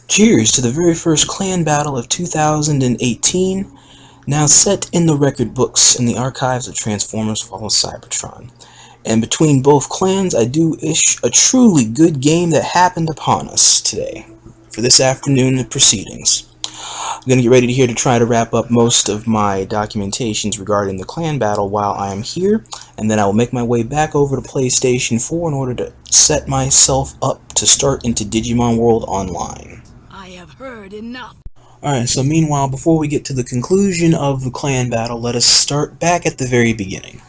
Cheers to the very first clan battle of 2018, now set in the record books in the archives of Transformers Fall Cybertron. And between both clans, I do ish a truly good game that happened upon us today, for this afternoon of proceedings. I'm going to get ready here to try to wrap up most of my documentations regarding the clan battle while I am here, and then I will make my way back over to PlayStation 4 in order to set myself up to start into Digimon World Online. I have heard enough. Alright, so meanwhile, before we get to the conclusion of the clan battle, let us start back at the very beginning.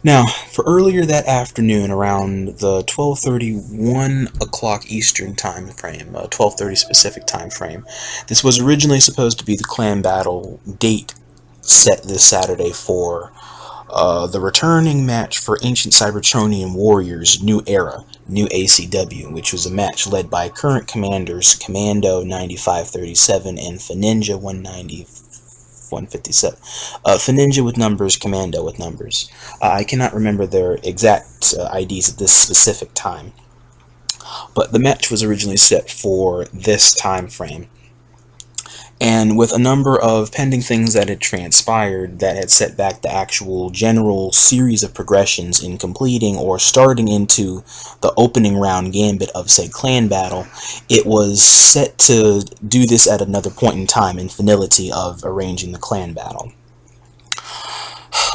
Now, for earlier that afternoon, around the 12:31 o'clock Eastern time frame, 12:30 Pacific time frame, this was originally supposed to be the clan battle date set this Saturday for the returning match for Ancient Cybertronian Warriors New Era, New ACW, which was a match led by current commanders Commando 9537 and Faninja 157. Faninja with numbers, Commando with numbers. I cannot remember their exact IDs at this specific time, but the match was originally set for this time frame. And with a number of pending things that had transpired that had set back the actual general series of progressions in completing or starting into the opening round gambit of said clan battle, it was set to do this at another point in time in finality of arranging the clan battle.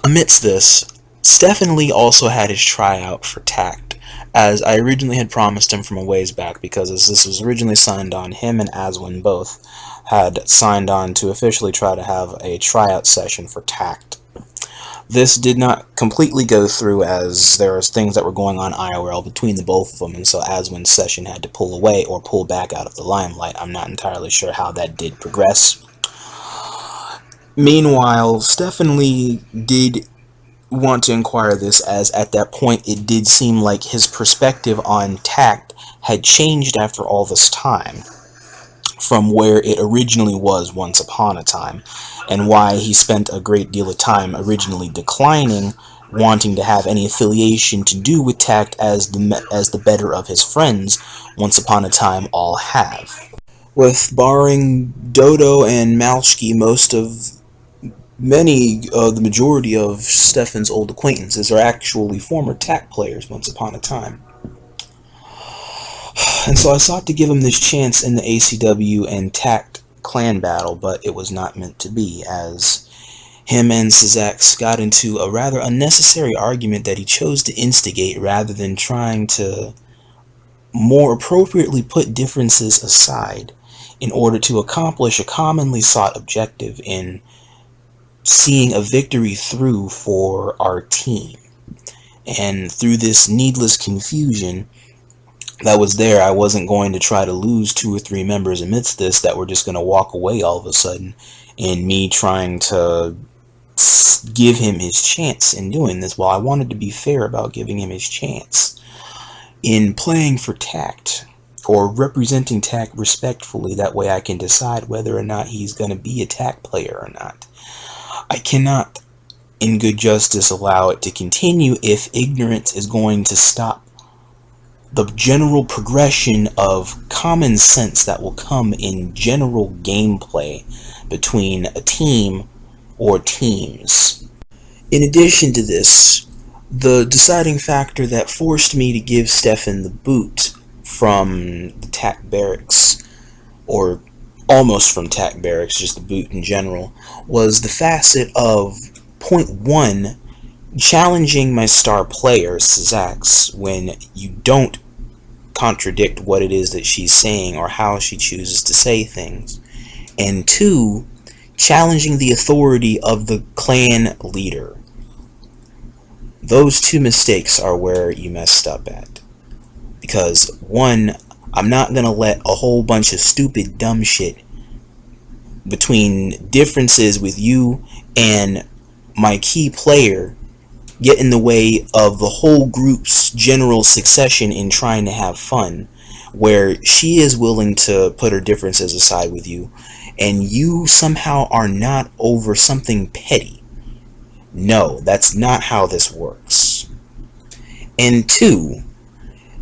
Amidst this, Stephen Lee also had his tryout for T.A.C.T, as I originally had promised him from a ways back, because as this was originally signed on, him and Aswin both had signed on to officially try to have a tryout session for T.A.C.T. This did not completely go through, as there was things that were going on IRL between the both of them, and so Aswin's session had to pull away or pull back out of the limelight. I'm not entirely sure how that did progress. Meanwhile, Stephen Lee did want to inquire this, as at that point it did seem like his perspective on T.A.C.T had changed after all this time from where it originally was once upon a time, and why he spent a great deal of time originally declining wanting to have any affiliation to do with T.A.C.T as the better of his friends once upon a time all have. With barring Dodo and Malshki, the majority of Stefan's old acquaintances are actually former T.A.C.T players once upon a time. And so I sought to give him this chance in the ACW and T.A.C.T clan battle, but it was not meant to be, as him and Cyzax got into a rather unnecessary argument that he chose to instigate rather than trying to more appropriately put differences aside in order to accomplish a commonly sought objective in seeing a victory through for our team. And through this needless confusion that was there, I wasn't going to try to lose 2 or 3 members amidst this that were just going to walk away all of a sudden, and me trying to give him his chance in doing this. Well, I wanted to be fair about giving him his chance in playing for T.A.C.T, or representing T.A.C.T respectfully. That way I can decide whether or not he's going to be a T.A.C T player or not. I cannot, in good justice, allow it to continue if ignorance is going to stop the general progression of common sense that will come in general gameplay between a team or teams. In addition to this, the deciding factor that forced me to give Stefan the boot from the T.A.C barracks, or almost from T.A.C barracks, just the boot in general, was the facet of point 1, challenging my star player, Cyzax, when you don't contradict what it is that she's saying or how she chooses to say things. And 2, challenging the authority of the clan leader. Those 2 mistakes are where you messed up at. Because 1, I'm not going to let a whole bunch of stupid dumb shit between differences with you and my key player get in the way of the whole group's general succession in trying to have fun, where she is willing to put her differences aside with you, and you somehow are not over something petty. No, that's not how this works. And 2,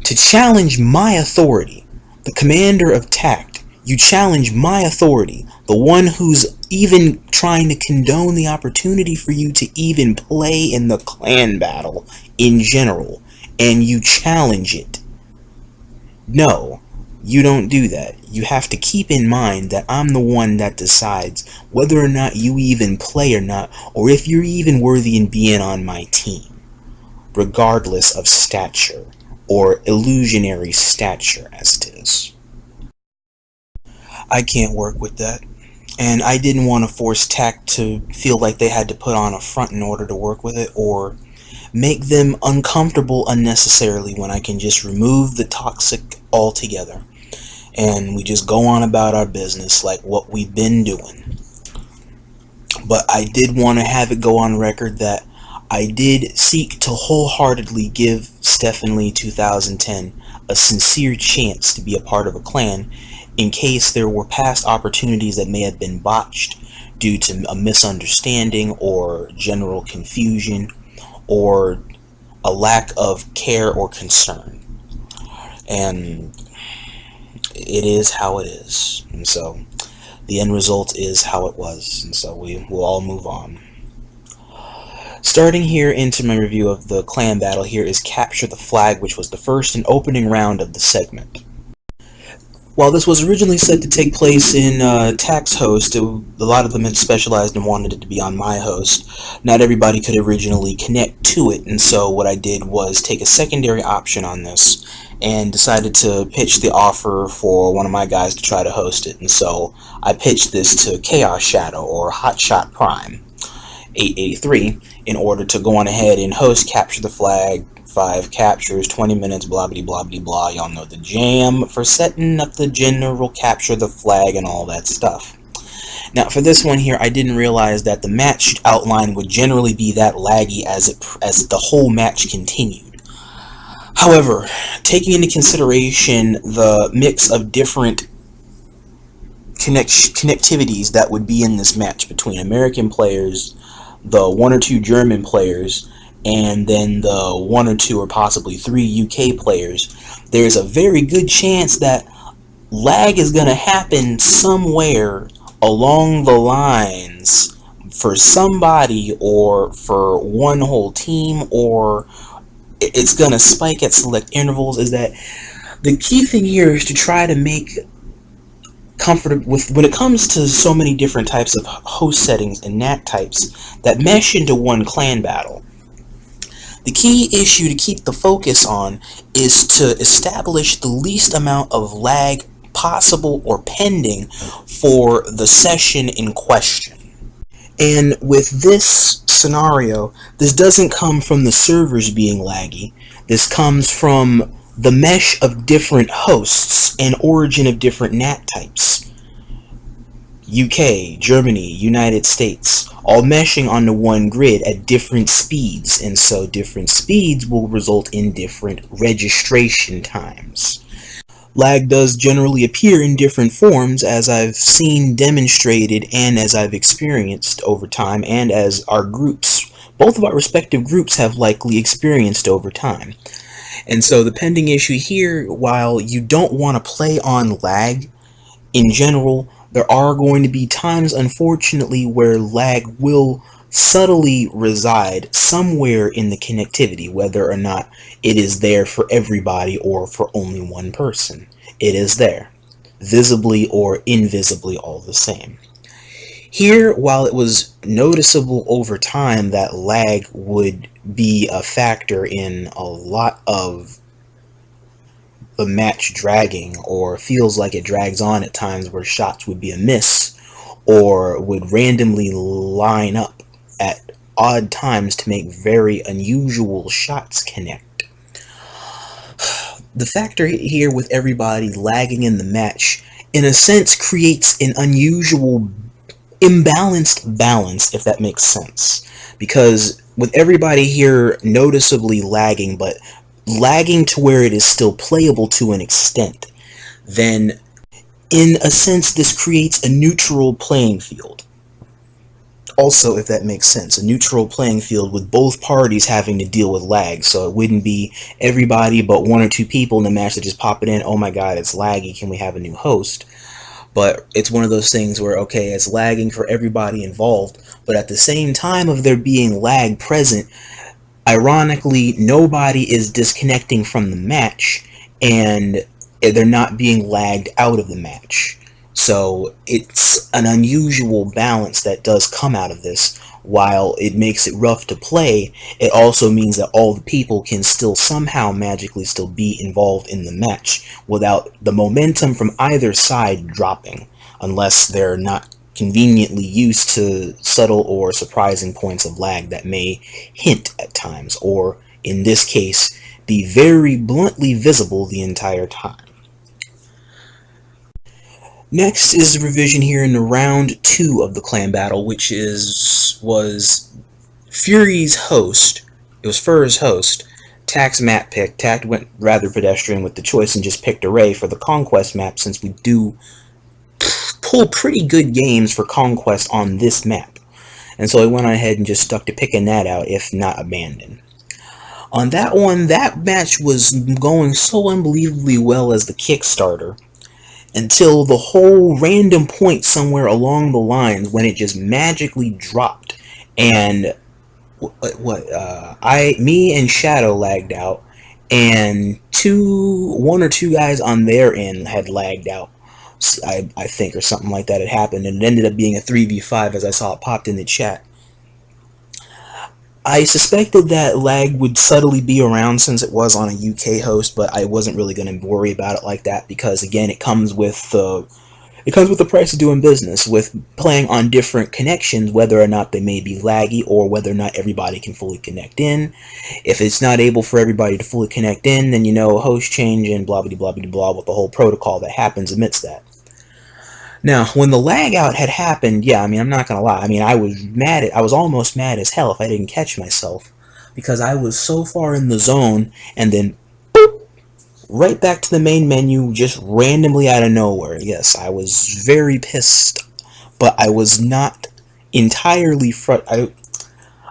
to challenge my authority, the commander of T.A.C.T, You challenge my authority, the one who's even trying to condone the opportunity for you to even play in the clan battle in general, and you challenge it. No, you don't do that. You have to keep in mind that I'm the one that decides whether or not you even play or not, or if you're even worthy in being on my team, regardless of stature, or illusionary stature as it is. I can't work with that. And I didn't want to force T.A.C.T to feel like they had to put on a front in order to work with it, or make them uncomfortable unnecessarily when I can just remove the toxic altogether. And we just go on about our business like what we've been doing. But I did want to have it go on record that I did seek to wholeheartedly give Stephen Lee 2010 a sincere chance to be a part of a clan, in case there were past opportunities that may have been botched due to a misunderstanding or general confusion or a lack of care or concern. And it is how it is, and so the end result is how it was, and so we will all move on. Starting here into my review of the clan battle, here is Capture the Flag, which was the first and opening round of the segment. While this was originally set to take place in T.A.C.T's host, a lot of them had specialized and wanted it to be on my host. Not everybody could originally connect to it, and so what I did was take a secondary option on this and decided to pitch the offer for one of my guys to try to host it. And so I pitched this to Chaos Shadow, or Hotshot Prime 883, in order to go on ahead and host Capture the Flag. 5 captures, 20 minutes, blah blah blah blah blah. Y'all know the jam for setting up the general capture the flag and all that stuff. Now for this one here, I didn't realize that the match outline would generally be that laggy as the whole match continued. However, taking into consideration the mix of different connectivities that would be in this match between American players, the 1 or 2 German players, and then the 1 or 2 or possibly 3 UK players, there's a very good chance that lag is going to happen somewhere along the lines for somebody or for one whole team, or it's going to spike at select intervals. Is that the key thing here is to try to make comfortable with when it comes to so many different types of host settings and NAT types that mesh into one clan battle. The key issue to keep the focus on is to establish the least amount of lag possible or pending for the session in question. And with this scenario, this doesn't come from the servers being laggy. This comes from the mesh of different hosts and origin of different NAT types. UK, Germany, United States, all meshing onto one grid at different speeds, and so different speeds will result in different registration times. Lag does generally appear in different forms, as I've seen demonstrated and as I've experienced over time, and as our groups, both of our respective groups, have likely experienced over time. And so the pending issue here, while you don't want to play on lag in general, there are going to be times, unfortunately, where lag will subtly reside somewhere in the connectivity, whether or not it is there for everybody or for only one person. It is there, visibly or invisibly, all the same. Here, while it was noticeable over time that lag would be a factor in a lot of the match dragging, or feels like it drags on at times where shots would be a miss or would randomly line up at odd times to make very unusual shots connect. The factor here with everybody lagging in the match, in a sense, creates an unusual imbalanced balance, if that makes sense, because with everybody here noticeably lagging, but lagging to where it is still playable to an extent, then in a sense this creates a neutral playing field. Also, if that makes sense, a neutral playing field with both parties having to deal with lag, so it wouldn't be everybody but 1 or 2 people in the match that just pop it in, oh my god, it's laggy, can we have a new host? But it's one of those things where, okay, it's lagging for everybody involved, but at the same time of there being lag present, ironically, nobody is disconnecting from the match, and they're not being lagged out of the match. So it's an unusual balance that does come out of this. While it makes it rough to play, it also means that all the people can still somehow magically still be involved in the match without the momentum from either side dropping, unless they're not conveniently used to subtle or surprising points of lag that may hint at times, or in this case, be very bluntly visible the entire time. Next is the revision here in the round 2 of the clan battle, which was Fury's host. It was Fur's host. T.A.C.T's map pick. T.A.C.T went rather pedestrian with the choice and just picked Array for the Conquest map, since we do pull pretty good games for Conquest on this map. And so I went on ahead and just stuck to picking that out, if not abandoned. On that one, that match was going so unbelievably well as the Kickstarter, until the whole random point somewhere along the lines when it just magically dropped, and me and Shadow lagged out, and one or two guys on their end had lagged out, I think, or something like that had happened, and it ended up being a 3v5 as I saw it popped in the chat. I suspected that lag would subtly be around since it was on a UK host, but I wasn't really going to worry about it like that, because again, it comes with the price of doing business, with playing on different connections, whether or not they may be laggy or whether or not everybody can fully connect in. If it's not able for everybody to fully connect in, then host change and blah blah blah blah blah with the whole protocol that happens amidst that. Now, when the lag out had happened, yeah, I'm not gonna lie, I was almost mad as hell if I didn't catch myself, because I was so far in the zone, and then boop, right back to the main menu, just randomly out of nowhere. Yes, I was very pissed, but I was not entirely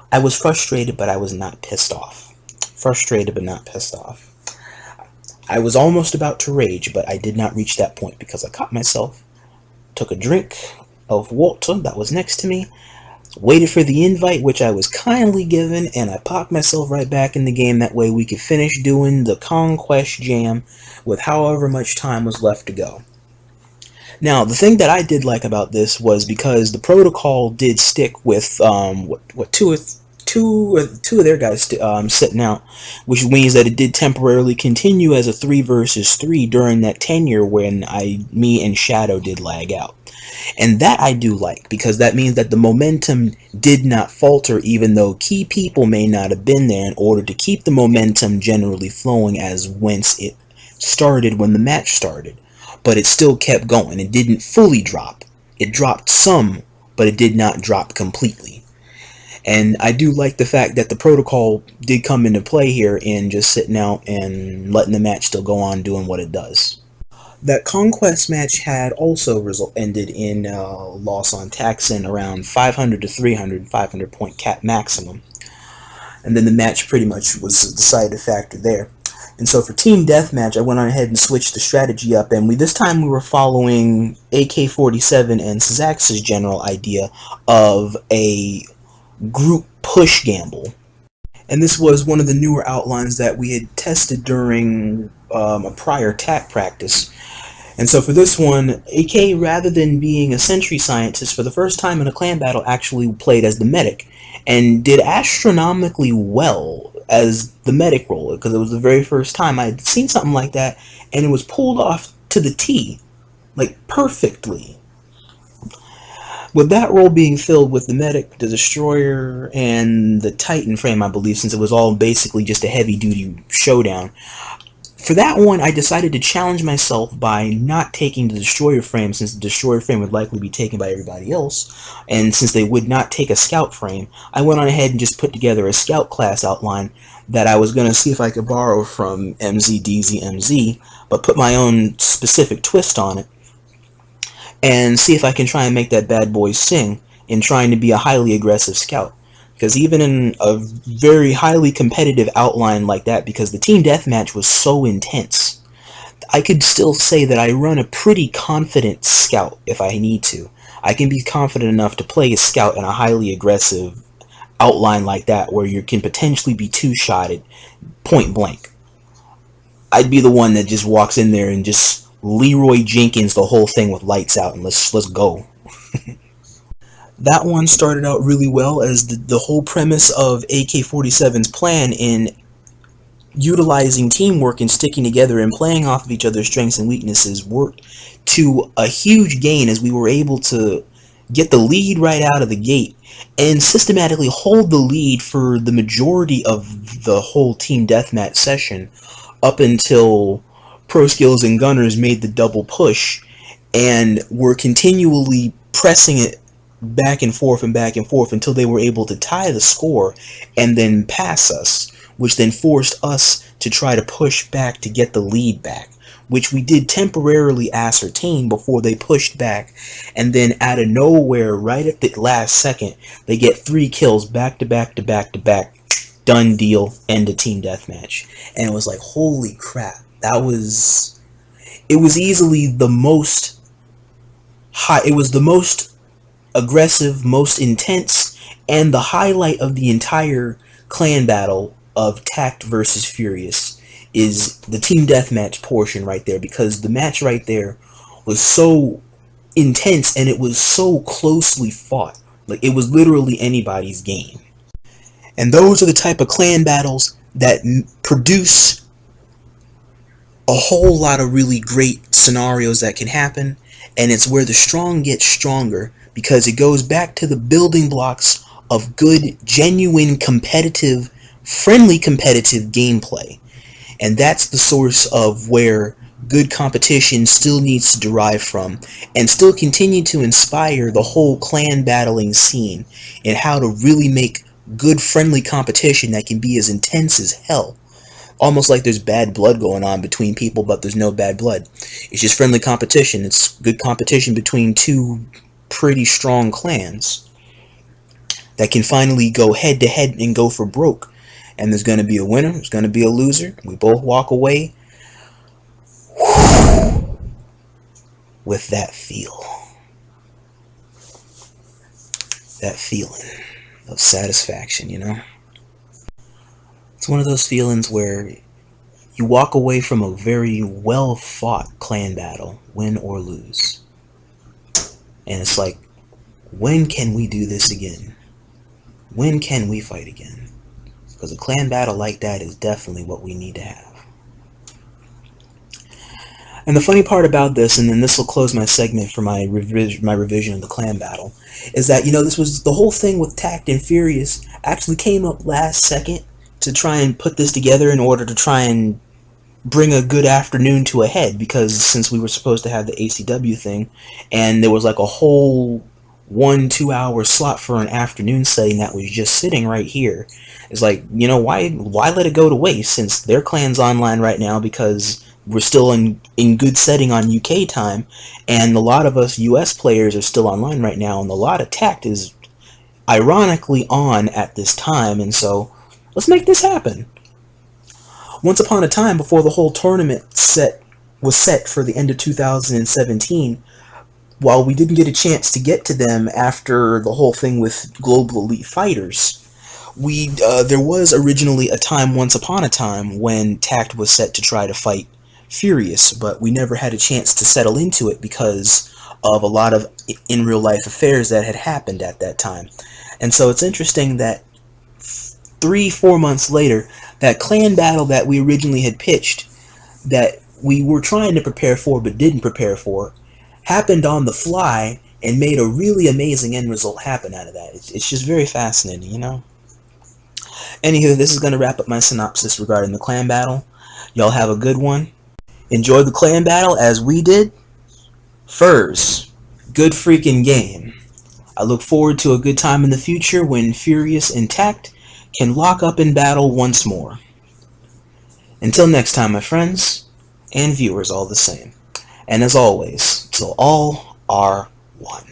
I was frustrated, but I was not pissed off. Frustrated, but not pissed off. I was almost about to rage, but I did not reach that point because I caught myself, took a drink of water that was next to me, waited for the invite, which I was kindly given, and I popped myself right back in the game. That way we could finish doing the Conquest jam with however much time was left to go. Now, the thing that I did like about this was, because the protocol did stick with two of their guys sitting out, which means that it did temporarily continue as a 3 versus 3 during that tenure when me and Shadow did lag out. And that I do like, because that means that the momentum did not falter, even though key people may not have been there, in order to keep the momentum generally flowing as whence it started when the match started. But it still kept going. It didn't fully drop. It dropped some, but it did not drop completely. And I do like the fact that the protocol did come into play here in just sitting out and letting the match still go on doing what it does. That Conquest match had also ended in loss on T.A.C.T around 500 to 300, 500 point cap maximum. And then the match pretty much was a decided factor there. And so for Team Deathmatch, I went on ahead and switched the strategy up, and this time we were following AK-47 and Cybertronians' general idea of a group push gamble. And this was one of the newer outlines that we had tested during a prior TAC practice. And so for this one, AK, rather than being a sentry scientist, for the first time in a clan battle actually played as the medic, and did astronomically well as the medic role, because it was the very first time I had seen something like that, and it was pulled off to the T, like perfectly. With that role being filled with the medic, the destroyer, and the Titan frame, I believe, since it was all basically just a heavy-duty showdown. For that one, I decided to challenge myself by not taking the destroyer frame, since the destroyer frame would likely be taken by everybody else, and since they would not take a scout frame, I went on ahead and just put together a scout class outline that I was going to see if I could borrow from MZ, but put my own specific twist on it, and see if I can try and make that bad boy sing in trying to be a highly aggressive scout. Because even in a very highly competitive outline like that, because the team deathmatch was so intense, I could still say that I run a pretty confident scout if I need to. I can be confident enough to play a scout in a highly aggressive outline like that where you can potentially be two-shotted point blank. I'd be the one that just walks in there and just Leroy Jenkins the whole thing with lights out and let's go. That one started out really well as the whole premise of AK-47's plan in utilizing teamwork and sticking together and playing off of each other's strengths and weaknesses worked to a huge gain as we were able to get the lead right out of the gate and systematically hold the lead for the majority of the whole team deathmatch session up until Pro Skills and Gunners made the double push and were continually pressing it back and forth until they were able to tie the score and then pass us, which then forced us to try to push back to get the lead back, which we did temporarily ascertain before they pushed back, and then out of nowhere, right at the last second, they get 3 kills back to back to back to back. Done deal, end of team deathmatch. And it was like, holy crap, it was easily the most aggressive, most intense, and the highlight of the entire clan battle of T.A.C.T versus xFuRiOuS is the team deathmatch portion right there, because the match right there was so intense and it was so closely fought. Like, it was literally anybody's game. And those are the type of clan battles that produce a whole lot of really great scenarios that can happen, and it's where the strong get stronger, because it goes back to the building blocks of good, genuine, competitive, friendly competitive gameplay. And that's the source of where good competition still needs to derive from, and still continue to inspire the whole clan battling scene and how to really make good friendly competition that can be as intense as hell. Almost like there's bad blood going on between people, but there's no bad blood. It's just friendly competition. It's good competition between two pretty strong clans that can finally go head to head and go for broke. And there's going to be a winner, there's going to be a loser. We both walk away with that feeling of satisfaction, you know? It's one of those feelings where you walk away from a very well fought clan battle, win or lose. And it's like, when can we do this again? When can we fight again? Because a clan battle like that is definitely what we need to have. And the funny part about this, and then this will close my segment for my revision of the clan battle, is that, you know, this was the whole thing with T.A.C.T and xFuRiOuS actually came up last second to try and put this together in order to try and bring a good afternoon to a head, because since we were supposed to have the ACW thing, and there was like a whole 1-2 hour slot for an afternoon setting that was just sitting right here. It's like, you know, why let it go to waste, since their clan's online right now, because we're still in good setting on UK time, and a lot of us US players are still online right now, and a lot of T.A.C.T is ironically on at this time, and so let's make this happen. Once upon a time, before the whole tournament was set for the end of 2017, while we didn't get a chance to get to them after the whole thing with Global Elite Fighters, there was originally a time once upon a time when T.A.C.T was set to try to fight xFuRiOuS, but we never had a chance to settle into it because of a lot of in real life affairs that had happened at that time. And so it's interesting that 3-4 months later, that clan battle that we originally had pitched, that we were trying to prepare for but didn't prepare for, happened on the fly and made a really amazing end result happen out of that. It's just very fascinating, you know? Anywho, this is going to wrap up my synopsis regarding the clan battle. Y'all have a good one. Enjoy the clan battle as we did. Furs, good freaking game. I look forward to a good time in the future when xFuRiOuS and T.A.C.T can lock up in battle once more. Until next time, my friends, and viewers all the same. And as always, till all are one.